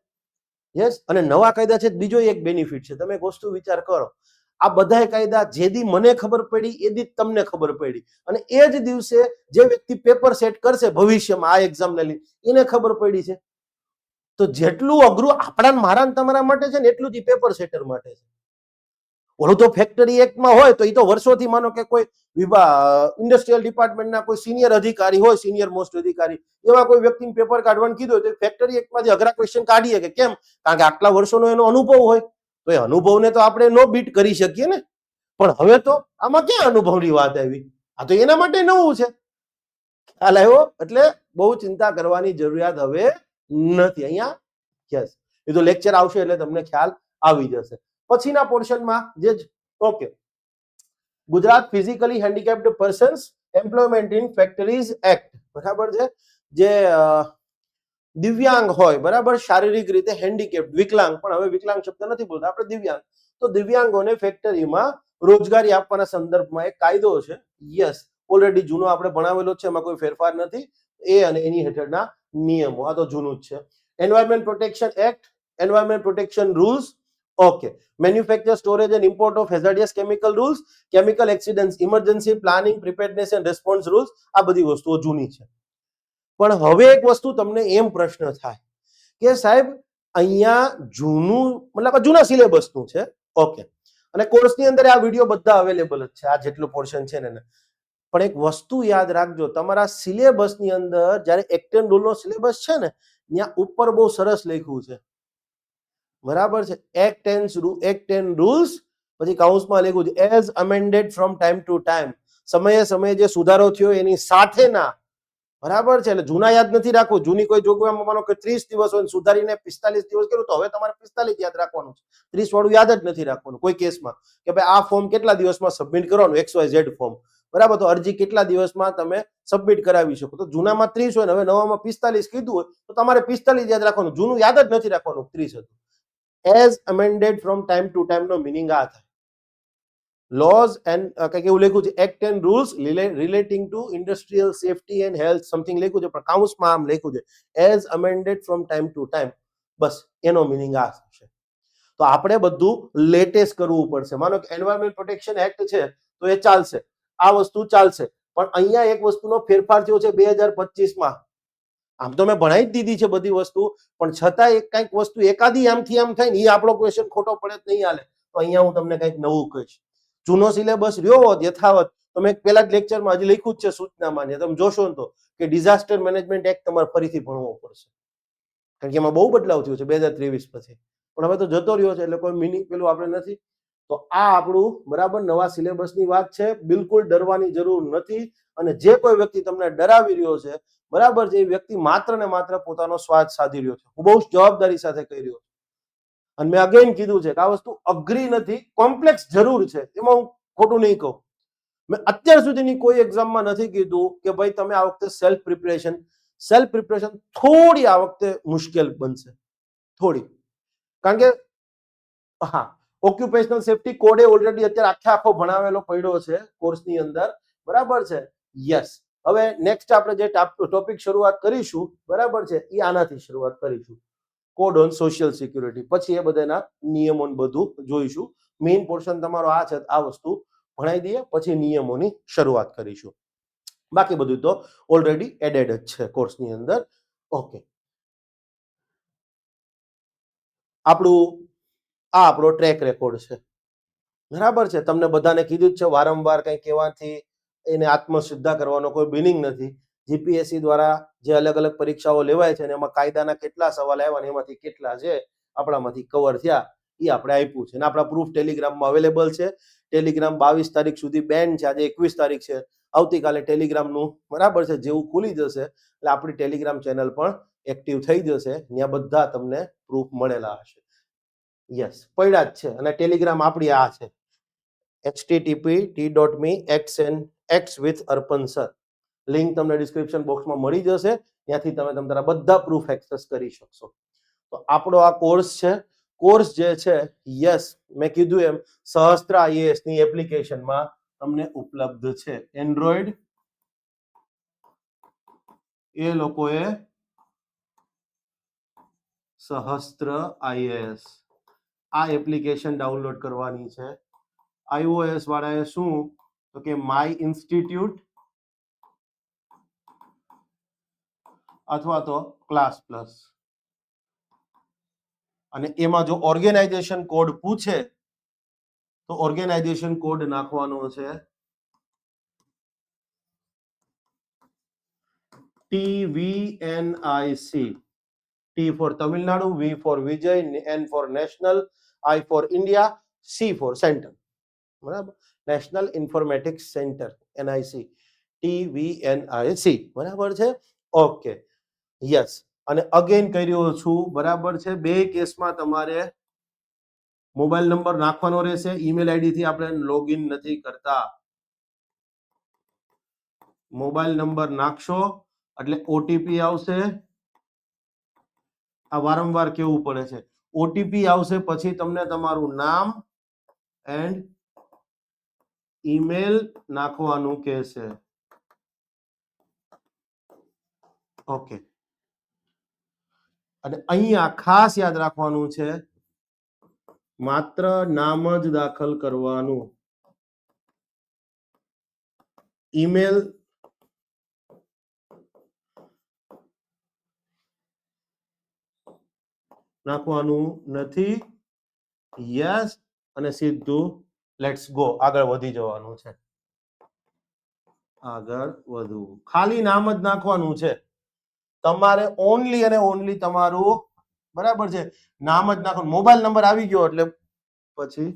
A: યસ. અને નવા કાયદા છે, બીજો એક બેનિફિટ છે. તમે એક વસ્તુ વિચાર કરો, આ બધા કાયદા જે દી મને ખબર પડી એ દી તમને ખબર પડી, અને એ જ દિવસે જે વ્યક્તિ પેપર સેટ કરશે ભવિષ્યમાં આ એક્ઝામને લઈને, એને ખબર પડી છે. તો જેટલું અઘરું આપણા મારા તમારા માટે છે ને, એટલું જ પેપર સેટર માટે છે. ઓલું તો ફેક્ટરી એક્ટમાં હોય તો એ તો વર્ષોથી, માનો કે કોઈ ઇન્ડસ્ટ્રીયલ ડિપાર્ટમેન્ટના કોઈ સિનિયર અધિકારી હોય, સિનિયર મોસ્ટ અધિકારી, એવા કોઈ વ્યક્તિને પેપર કાઢવાનું કીધું હોય તો ફેક્ટરી એક્ટમાંથી અઘરા ક્વેશ્ચન કાઢીએ. કે કેમ? કારણ કે આટલા વર્ષોનો એનો અનુભવ હોય, તો એ અનુભવને તો આપણે નો બીટ કરી શકીએ ને. પણ હવે તો આમાં ક્યાં અનુભવની વાત આવી? આ તો એના માટે નવું છે. ખ્યાલ આવ્યો? એટલે બહુ ચિંતા કરવાની જરૂરિયાત હવે નથી અહીંયા. યસ. એ તો લેક્ચર આવશે એટલે તમને ખ્યાલ આવી જશે. પછીના પોર્શનમાં જે okay, Gujarat physically handicapped persons employment in factories act, બરાબર છે. જે દિવ્યાંગ હોય, બરાબર, શારીરિક રીતે હેન્ડીકેપ્ડ, વિકલાંગ, પણ હવે વિકલાંગ શબ્દ નથી બોલતા આપણે, દિવ્યાંગ. તો દિવ્યાંગોને ફેક્ટરીમાં રોજગારી આપવાના સંદર્ભમાં એક કાયદો છે. યસ. ઓલરેડી જૂનો આપણે ભણાવેલો છે, એમાં કોઈ ફેરફાર નથી. એ અને એની હેઠળના નિયમો, આ તો જૂનું જ છે. Environment protection act, environment protection rules, okay. Manufacture, storage and import of hazardous chemical rules, chemical accidents, emergency planning, preparedness and response rules, આ બધી વસ્તુઓ જૂની છે. પણ હવે એક વસ્તુ તમને એમ પ્રશ્ન થાય કે સાહેબ અહીંયા જૂનું, મતલબ જૂના સિલેબસનું છે, ઓકે, અને કોર્સની અંદર આ વિડીયો બધા અવેલેબલ જ છે, આ જેટલું પોર્શન છે ને. પણ એક વસ્તુ યાદ રાખજો, તમારા સિલેબસની અંદર જ્યારે એક્ટ એન્ડ રૂલનો સિલેબસ છે ને, ત્યાં ઉપર બહુ સરસ લખ્યું છે, બરાબર છે, એક્ટ એન્ડ રૂલ્સ, પછી કાઉન્સમાં લખ્યું છે as amended from time to time, સમયે સમયે જે સુધારો થયો એની સાથેના, બરાબર છે. એટલે જૂના યાદ નથી રાખવું. જૂની કોઈ જોગવાઈમાં માનો કે 30 દિવસ હોય, સુધારીને 45 દિવસ કર્યું, તો હવે તમારે 45 યાદ રાખવાનું છે, 30 વાળું યાદ જ નથી રાખવાનું કોઈ કેસમાં. કે ભાઈ આ ફોર્મ કેટલા દિવસમાં સબમિટ કરવાનું, XYZ ફોર્મ, બરાબર, તો અરજી કેટલા દિવસમાં તમે સબમિટ કરાવી શકો. તો જૂનામાં 30 હોય ને હવે નવામાં 45 કીધું હોય, તો તમારે 45 યાદ રાખવાનું, જૂનું યાદ જ નથી રાખવાનું 30 હતું. As amended from time to time નો મિનિંગ આ થાય. laws and કંઈક એવું લખ્યું છે, act and rules relating to industrial safety and health, something લખ્યું છે, પણ કાઉન્સમાં આમ લખ્યું છે as amended from time to time. બસ એનો મિનિંગ આ છે. તો આપણે બધું લેટેસ્ટ કરવું પડશે. માનો કે એન્વાયરમેન્ટ પ્રોટેક્શન એક્ટ છે તો એ ચાલશે, આ વસ્તુ ચાલશે, પણ અહીંયા એક વસ્તુનો ફેરફાર થયો છે 2025માં. આમ તો મેં ભણાવી જ દીધી છે બધી વસ્તુ, પણ છતાં એક કંઈક વસ્તુ એકાદી આમથી આમ થાય ને, એ આપણો ક્વેશ્ચન ખોટો પડે જ નહીં હાલે. તો અહીંયા હું તમને કંઈક નવું કહીશ. જૂનો સિલેબસ રહ્યો હોત યથાવત, તો મેં પેલા જ લેક્ચરમાં હજી લખ્યું જ છે સૂચનામાં, તમે જોશો ને તો, કે ડિઝાસ્ટર મેનેજમેન્ટ એક્ટ તમારે ફરીથી ભણવો પડશે, કારણ કે એમાં બહુ બદલાવ થયો છે 2023 પછી. પણ હવે તો જતો રહ્યો છે એટલે કોઈ મિનિંગ પેલું આપણે નથી. તો આ આપણું બરાબર નવા સિલેબસની વાત છે, બિલકુલ ડરવાની જરૂર નથી. અને જે કોઈ વ્યક્તિ તમને ડરાવી રહ્યો છે, બરાબર છે, એ વ્યક્તિ માત્ર ને માત્ર પોતાનો સ્વાર્થ સાધી રહ્યો છે. હું બહુ જવાબદારી સાથે કહી રહ્યો છું. અને મેં અગેન કીધું છે કે આ વસ્તુ અઘરી નથી, કોમ્પ્લેક્સ જરૂર છે, એમાં હું ખોટું નહીં કહું. મેં અત્યાર સુધીની કોઈ એક્ઝામમાં નથી કીધું કે ભાઈ તમે આ વખતે સેલ્ફ પ્રિપરેશન થોડી આ વખતે મુશ્કેલ બનશે, થોડી. કારણ કે હા, ઓક્યુપેશનલ સેફટી કોડે ઓલરેડી અત્યારે આખો ભણાવેલો પડ્યો છે કોર્સની અંદર, બરાબર છે. યસ. હવે નેક્સ્ટ આપણે જે ટોપિક શરૂઆત કરીશું, બરાબર છે, એ આનાથી શરૂઆત કરીશું, કોડ ઓન સોશિયલ સિક્યુરિટી. પછી એ બધાના નિયમો બધું જોઈશું. મેઇન પોર્શન તમારો આ છે, આ વસ્તુ ભણાવી દઈએ પછી નિયમોની શરૂઆત કરીશું. બાકી બધું તો ઓલરેડી એડેડ જ છે કોર્સની અંદર. ઓકે. આપણું આ આપણો ટ્રેક રેકોર્ડ છે, બરાબર છે. તમને બધાને કીધું જ છે, વારંવાર કંઈ કહેવાથી એને આત્મસિદ્ધા કરવાનો કોઈ મિનિંગ નથી. જીપીએસસી દ્વારા જે અલગ અલગ પરીક્ષાઓ લેવાય છે અને એમાં કાયદાના કેટલા સવાલ આવ્યા અને એમાંથી કેટલા છે આપણામાંથી કવર થયા એ આપણે આપ્યું છે અને આપણા પ્રૂફ ટેલિગ્રામમાં અવેલેબલ છે. ટેલિગ્રામ 22 તારીખ સુધી બેન છે, આજે 21 તારીખ છે. આવતીકાલે ટેલિગ્રામનું બરાબર છે જેવું ખુલી જશે એટલે આપણી ટેલિગ્રામ ચેનલ પણ એક્ટિવ થઈ જશે. ત્યાં બધા તમને પ્રૂફ મળેલા હશે. યસ, પડ્યા જ છે. અને ટેલિગ્રામ આપણી આ છે, http://t.me/x with arpan sir. Link તમને ડિસ્ક્રિપ્શન બોક્સમાં મળી જશે. ત્યાંથી તમે તમારા બધા પ્રૂફ એક્સેસ કરી શકશો. તો આપણો આ કોર્સ છે. કોર્સ જે છે, યસ, મેં કીધું એમ સહસ્ત્ર આઈએએસ ની એપ્લિકેશનમાં તમને ઉપલબ્ધ છે. એન્ડ્રોઈડ એ લોકોએ સહસ્ત્ર આઈએએસ આ એપ્લિકેશન ડાઉનલોડ કરવાની છે. iOS વાળાએ શું તો કે માય ઇન્સ્ટિટ્યૂટ અથવા તો ક્લાસ પ્લસ, અને એમાં જો ઓર્ગેનાઇઝેશન કોડ પૂછે તો ઓર્ગેનાઇઝેશન કોડ નાખવાનો છે TVNIC. T for Tamil Nadu, V for Vijay, N for National, I for India, C for Center. બરાબર, national informatics centre, NIC, TVNIC, બરાબર છે. Okay, yes. અને અગેન કહી રહ્યો છું, બરાબર છે, બે કેસમાં તમારે મોબાઈલ નંબર નાખવાનો રહેશે. ઈમેલ આઈડી થી આપણે લોગિન નથી કરતા. મોબાઈલ નંબર નાખશો એટલે ઓટીપી આવશે. આ વારંવાર કેવું પડે છે. ઓટીપી આવશે પછી તમને તમારું નામ એન્ડ ઈમેલ નાખવાનું કહેશે. ઓકે, અને અહીંયા ખાસ યાદ રાખવાનું છે, માત્ર નામ જ દાખલ કરવાનું. ઈમેલ નાખવાનું નથી. યસ, અને સીધું લેટ્સ ગો, આગળ વધી જવાનું છે. આગળ વધવું, ખાલી નામ જ નાખવાનું છે તમારે. ઓનલી અને ઓનલી તમારું, બરાબર છે, નામ જ નાખવાનું. મોબાઈલ નંબર આવી ગયો એટલે પછી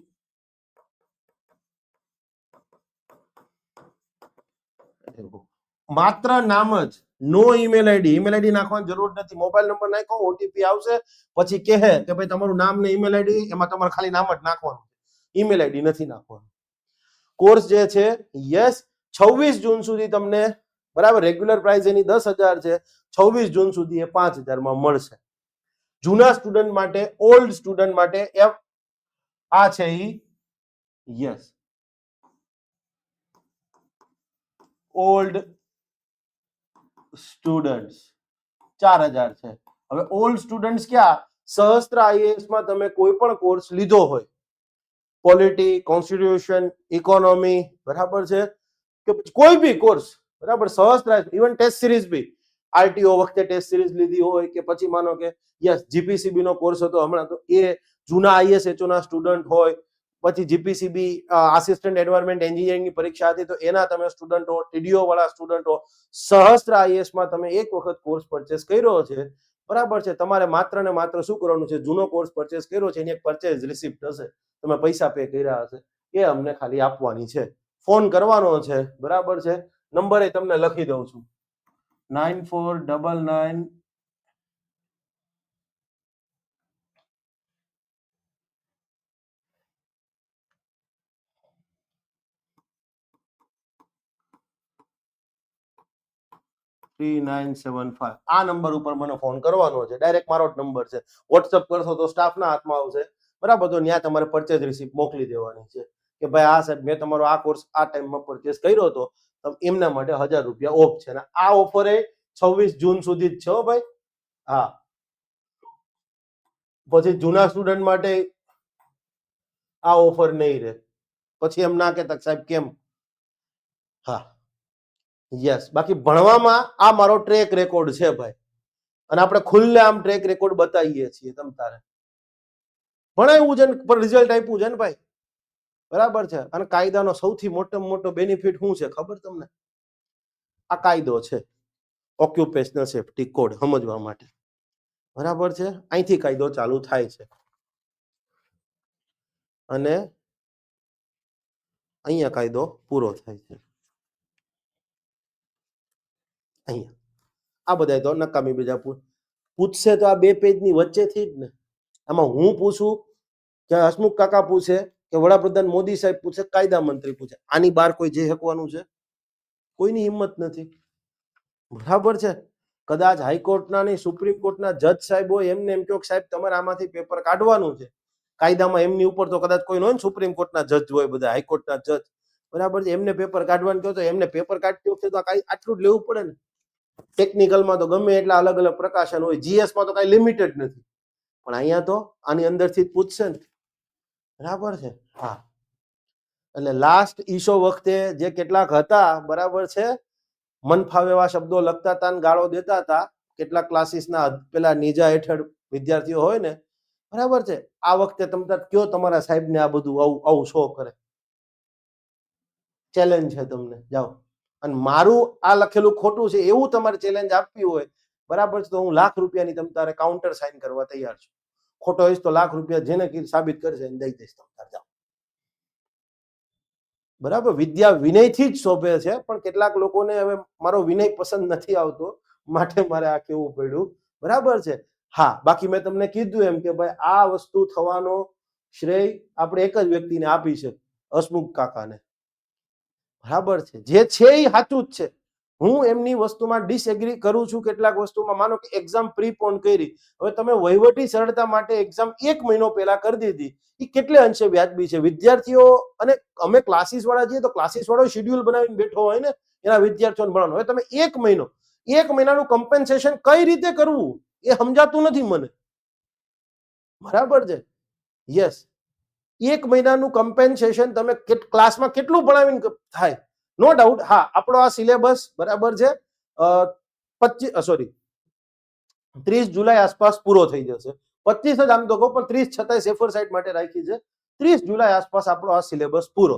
A: માત્ર નામ જ, નો ઈમેલ આઈડી. ઈમેલ આઈડી નાખવાની જરૂર નથી. મોબાઈલ નંબર નાખો, ઓટીપી આવશે, પછી કહે કે ભાઈ તમારું નામ ને ઈમેલ આઈડી, એમાં તમારે ખાલી નામ જ નાખવાનું, ઈમેલ આઈડી નથી નાખવાનું. કોર્સ જે છે, યસ, 26 જૂન સુધી તમને, બરાબર, રેગ્યુલર પ્રાઇસ એની 10,000 છે. 26 જૂન સુધી એ 5,000 માં મળશે. જૂના સ્ટુડન્ટ માટે, ઓલ્ડ સ્ટુડન્ટ માટે આ છે ઈ, યસ, ઓલ્ડ સ્ટુડન્ટ્સ 4,000 છે. હવે ઓલ્ડ સ્ટુડન્ટ્સ ક્યાં? સહસ્ત્ર આઈએએસ માં તમે કોઈ પણ કોર્સ લીધો હોય, પોલિટી, કોન્સ્ટિટ્યુશન, ઇકોનોમી, બરાબર છે, કે કોઈ બી કોર્સ, બરાબર, સહસ્ત્ર, ઇવન ટેસ્ટ સિરીઝ બી, આરટીઓ વખતે ટેસ્ટ સિરીઝ લીધી હોય કે પછી માનો કે યસ જીપીસીબી નો કોર્સ હતો હમણાં, તો એ જૂના આઈએસએચઓ ના સ્ટુડન્ટ હોય, પછી જીપીસીબી આસિસ્ટન્ટ એન્વાયરમેન્ટ એન્જિનિયરિંગની પરીક્ષા હતી તો એના તમે સ્ટુડન્ટ હો, ટીડીઓ વાળા સ્ટુડન્ટ હો, સહસ્ત્ર આઈએએસ માં તમે એક વખત કોર્સ પરચેસ કર્યો છે, બરાબર છે, તમારે માત્ર ને માત્ર શું કરવાનું છે, જૂનો કોર્સ પરચેસ કર્યો છે એની એક પરચેસ રિસિપ્ટ હશે, તમે પૈસા પે કર્યા હશે, એ અમને ખાલી આપવાની છે. ફોન કરવાનો છે, બરાબર છે. નંબર એ તમને લખી દઉં છું, 9499 3975. આ નંબર ઉપર મને ફોન કરવાનો છે. ડાયરેક્ટ મારો જ નંબર છે. વોટ્સઅપ કરશો તો સ્ટાફના હાથમાં આવશે, બરાબર. તો ત્યાં તમારે પરચેસ રિસિપ્ટ મોકલી દેવાની છે કે ભાઈ આ સાહેબ મેં તમારો આ કોર્સ આ ટાઈમમાં પરચેસ કર્યો હતો, તો એમના માટે 1,000 રૂપિયા ઓફ છે. અને આ ઓફર એ 26 જૂન સુધી જ છે હો ભાઈ. હા, પછી જૂના સ્ટુડન્ટ માટે આ ઓફર નહીં રહે. પછી એમ ના કહેતા સાહેબ કેમ. હા, યસ. બાકી ભણવામાં આ મારો ટ્રેક રેકોર્ડ છે ભાઈ, અને આપણે ખુલ્લે આમ ટ્રેક રેકોર્ડ બતાવીએ છીએ તમ તારે. ભણાવ્યું છે પણ રિઝલ્ટ આપ્યું છે ને ભાઈ, બરાબર છે. અને કાયદાનો સૌથી મોટામાં મોટો બેનિફિટ શું છે ખબર તમને? આ કાયદો છે, ઓક્યુપેશનલ સેફ્ટી કોડ સમજવા માટે, બરાબર છે. અહીંથી કાયદો ચાલુ થાય છે અને અહીંયા કાયદો પૂરો થાય છે. અહીંયા આ બધા તો નકામી બીજા પૂછશે તો આ 2 પેજની વચ્ચેથી જ ને. આમાં હું પૂછું કે હસમુખ કાકા પૂછે કે વડાપ્રધાન મોદી સાહેબ પૂછે, કાયદા મંત્રી પૂછે, આની બહાર કોઈ જઈ શકવાનું છે? કોઈની હિંમત નથી, બરાબર છે. કદાચ હાઈકોર્ટના નહીં, સુપ્રીમ કોર્ટના જજ સાહેબ હોય, એમને એમ કહો સાહેબ તમારે આમાંથી પેપર કાઢવાનું છે, કાયદામાં એમની ઉપર તો કદાચ કોઈ ન હોય ને, સુપ્રીમ કોર્ટના જજ હોય બધા, હાઈકોર્ટના જજ, બરાબર છે. એમને પેપર કાઢવાનું કહો તો એમને પેપર કાઢતી વખતે તો આટલું જ લેવું પડે ને. ટેકનિકલમાં તો ગમે એટલા અલગ અલગ પ્રકાશન હોય, જીએસમાં તો કઈ લિમિટેડ નથી, પણ અહીંયા તો આની અંદરથી જ પૂછશે ને, બરાબર છે. હા, એટલે લાસ્ટ ઈશો વખતે જે કેટલાક હતા, બરાબર છે, મન ફાવે એવા શબ્દો લખતા હતા ને ગાળો દેતા હતા, કેટલાક ક્લાસીસના પેલા નીજા હેઠળ વિદ્યાર્થીઓ હોય ને, બરાબર છે. આ વખતે તમે કયો તમારા સાહેબને આ બધું આવું શો કરે, ચેલેન્જ છે તમને, જાઓ. અને મારું આ લખેલું ખોટું છે એવું તમારે ચેલેન્જ આપવી હોય, બરાબર છે, તો હું ₹1,00,000 તમ તારે કાઉન્ટર સાઇન કરવા તૈયાર છું. ખોટો હોઈશ તો ₹1,00,000 જેને સાબિત કરશે એને દઈ દઈશ તમ તારે, જાઓ. બરાબર, વિદ્યા વિનયથી જ શોભે છે, પણ કેટલાક લોકોને હવે મારો વિનય પસંદ નથી આવતો, માટે મારે આ કહેવું પડ્યું, બરાબર છે. હા, બાકી મેં તમને કીધું એમ કે ભાઈ આ વસ્તુ થવાનો શ્રેય આપણે એક જ વ્યક્તિને આપી છે, હસમુખ કાકાને, બરાબર છે. જે છે એ સાચું જ છે. હું એમની વસ્તુમાં ડિસએગ્રી કરું છું કેટલાક વસ્તુમાં. માનો કે એક્ઝામ પ્રીપોન કરી, હવે તમે વહીવટી સરળતા માટે એક્ઝામ 1 મહિનો પહેલા કરી દીધી, એ કેટલે અંશે વ્યાજબી છે? વિદ્યાર્થીઓ અને અમે ક્લાસીસ વાળા છીએ તો ક્લાસીસ વાળો શેડ્યુલ બનાવીને બેઠો હોય ને એના વિદ્યાર્થીઓને ભણવાનું. હવે તમે 1 મહિનાનું કમ્પેન્સેશન કઈ રીતે કરવું એ સમજાતું નથી મને, બરાબર છે. યસ, 1 મહિનાનું કમ્પેન્સેશન તમે ક્લાસમાં કેટલું ભણાવીને થાય? No doubt. હા, આપણો આ સિલેબસ બરાબર છે 30 જુલાઈ આસપાસ પૂરો થઈ જશે. 25 જ આમ તો કહું, પણ 30 છતાંય સેફર સાઈડ માટે રાખી છે. 30 જુલાઈ આસપાસ આપણો આ સિલેબસ પૂરો,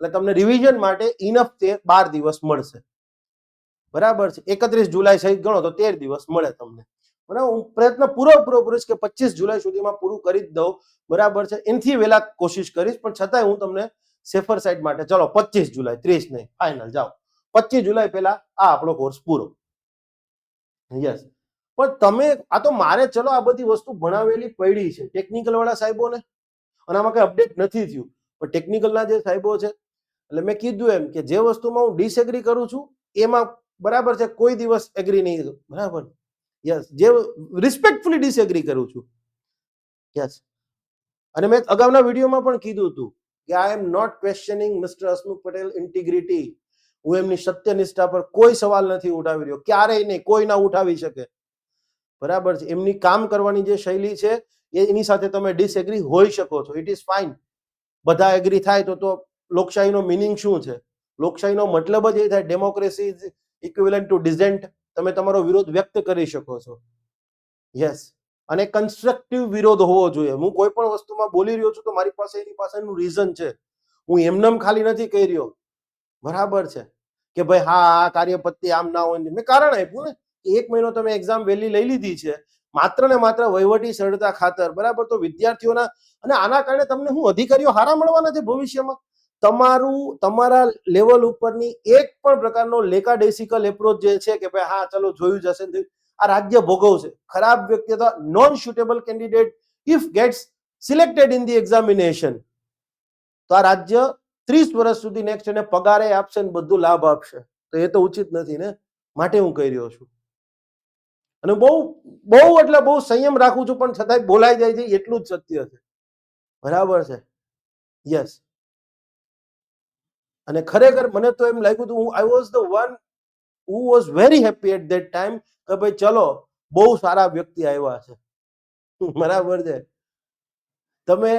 A: એટલે તમને રિવિઝન માટે ઇનફ 12 દિવસ મળશે, બરાબર છે. 31 જુલાઈ સહિત ગણો તો 13 દિવસ મળે તમને, બરાબર. હું પ્રયત્ન પૂરો કરીશ કે 25 જુલાઈ સુધીમાં પૂરું કરી જ દઉં, બરાબર છે. એનાથી વહેલા કોશિશ કરીશ, પણ છતાંય હું તમને સેફર સાઈડ માટે ચલો 25 જુલાઈ, 30 નહીં, ફાઇનલ, જાઓ 25 જુલાઈ પહેલા આ આપણો કોર્સ પૂરો. યસ, પણ તમે આ તો મારે ચલો આ બધી વસ્તુ ભણાવેલી પડી છે ટેકનિકલ વાળા સાહેબોને, અને આમાં કઈ અપડેટ નથી થયું, પણ ટેકનિકલના જે સાહેબો છે, એટલે મેં કીધું એમ કે જે વસ્તુમાં હું ડિસએગ્રી કરું છું એમાં, બરાબર છે, કોઈ દિવસ એગ્રી નહીં, બરાબર. યસ, જે રિસ્પેક્ટફુલી ડિસએગ્રી કરું છું. યસ, અને મેં અગાઉના વિડીયોમાં પણ કીધું હતું કે I am not questioning mister Hasmukh Patel integrity. હું એમની સત્યનિષ્ઠા પર કોઈ સવાલ નથી ઉઠાવી રહ્યો, ક્યારેય નહીં, કોઈ ના ઉઠાવી શકે, બરાબર છે. એમની કામ કરવાની જે શૈલી છે એની સાથે તમે ડિસએગ્રી હોઈ શકો છો, ઇટ ઇઝ ફાઇન. બધા એગ્રી થાય તો લોકશાહીનો મિનિંગ શું છે? લોકશાહીનો મતલબ જ એ થાય, democracy is equivalent two descent. તમે તમારો વિરોધ વ્યક્ત કરી શકો છો. યસ, અને કન્સ્ટ્રક્ટિવ વિરોધ હોવો જોઈએ. હું કોઈ પણ વસ્તુમાં બોલી રહ્યો છું તો મારી પાસે એની પાછળનું રીઝન છે. હું એમનેમ ખાલી નથી કહી રહ્યો, બરાબર છે, કે ભાઈ હા આ કાર્યપદ્ધતિ આમ ના હોય. મેં કારણ આપ્યું ને, 1 મહિનો તમે એક્ઝામ વહેલી લઈ લીધી છે માત્ર ને માત્ર વહીવટી સરળતા ખાતર, બરાબર. તો વિદ્યાર્થીઓના, અને આના કારણે તમને શું અધિકારીઓ હારા મળવાના છે ભવિષ્યમાં? તમારા લેવલ ઉપરની એક પણ પ્રકારનો લેકાડેસિકલ એપ્રોચ જે છે કે ભાઈ હા ચલો જોયું જશે, આ રાજ્ય ભોગવશે. ખરાબ વ્યક્તિ અથવા non suitable candidate if gets selected in the examination, તો આ રાજ્ય 30 વર્ષ સુધી નેક્સ્ટ એને પગારે આપશે ને બધું લાભ આપશે, તો એ તો ઉચિત નથી ને. માટે હું કહી રહ્યો છું, અને બહુ એટલે બહુ સંયમ રાખું છું, પણ છતાંય બોલાઈ જાય છે, એટલું જ સત્ય છે, બરાબર છે. યસ, અને ખરેખર મને તો એમ લાગ્યું હતું, I was the one who was very happy at that time કે ભાઈ ચલો બહુ સારા વ્યક્તિ આવ્યા છે, બરાબર છે. તમે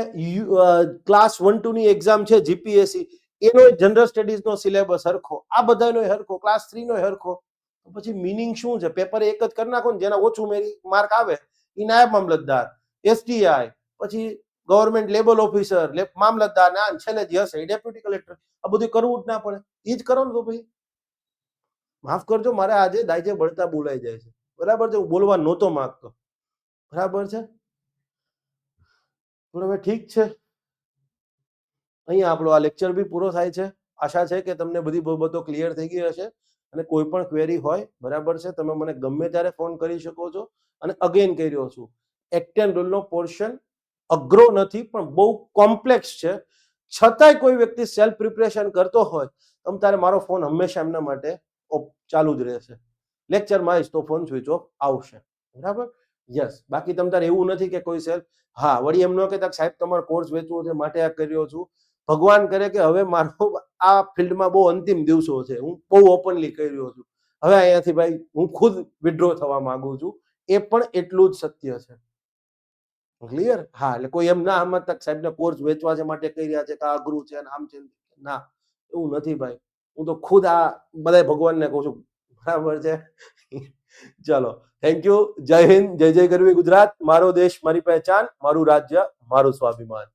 A: ક્લાસ 1-2 ની એક્ઝામ છે જીપીએસસી, એનો જનરલ સ્ટડીઝનો સિલેબસ હરખો, આ બધાનો હરખો, ક્લાસ 3 નો હરખો, પછી મિનિંગ શું છે? પેપર એક જ કરી નાખો ને, જેના ઓછું માર્ક આવે એ નાયબ મામલતદાર, એસટીઆઈ, પછી ગવર્મેન્ટ લેબલ ઓફિસર, મામલતદાર ના છેલ્લે જે હશે ડેપ્યુટી કલેક્ટર, આ બધું કરવું જ ના પડે, એ જ કરો ને તો ભાઈ. માફ કરજો, મારે આજે દાઈજે બળતા બોલાઈ જાય છે, બરાબર છે, હું બોલવા નહોતો માંગતો, બરાબર છે. પણ હવે ઠીક છે, અહીંયા આપણો આ લેક્ચર બી પૂરો થાય છે. આશા છે કે તમને બધી બાબતો ક્લિયર થઈ ગઈ હશે, અને કોઈ પણ ક્વેરી હોય, બરાબર છે, તમે મને ગમે ત્યારે ફોન કરી શકો છો. અને અગેન કહી રહ્યો છું, એક્ટ એન્ડ રૂલનો પોર્શન અઘરો નથી પણ બહુ કોમ્પ્લેક્સ છે. છતાંય કોઈ વ્યક્તિ સેલ્ફ પ્રિપરેશન કરતો હોય, તમ તારે મારો ફોન હંમેશા એમના માટે ચાલુ જ રહેશે. લેક્ચરમાં આવીશ તો ફોન સ્વિચ ઓફ આવશે, બરાબર. યસ, બાકી તમ તારે એવું નથી કે કોઈ સેલ્ફ, હા, વળી એમ ન કહેતા સાહેબ તમારો કોર્સ વેચવો છે માટે આ કર્યો છું. ભગવાન કરે કે હવે મારો આ ફિલ્ડમાં બહુ અંતિમ દિવસો છે, હું બહુ ઓપનલી કહી રહ્યો છું. હવે અહીંયાથી ભાઈ હું ખુદ વિડ્રો થવા માંગુ છું, એ પણ એટલું જ સત્ય છે. ક્લિયર? હા, એટલે કોઈ એમ ના સમજતા સાહેબને કોર્સ વેચવા છે માટે કહી રહ્યા છે કે આ અઘરું છે અને આમ છે. ના, એવું નથી ભાઈ. હું તો ખુદ આ બધા ભગવાનને કહું છું, બરાબર છે. ચલો, થેન્ક યુ. જય હિન્દ, જય જય ગરવી ગુજરાત. મારો દેશ, મારી પહેચાન, મારું રાજ્ય, મારું સ્વાભિમાન.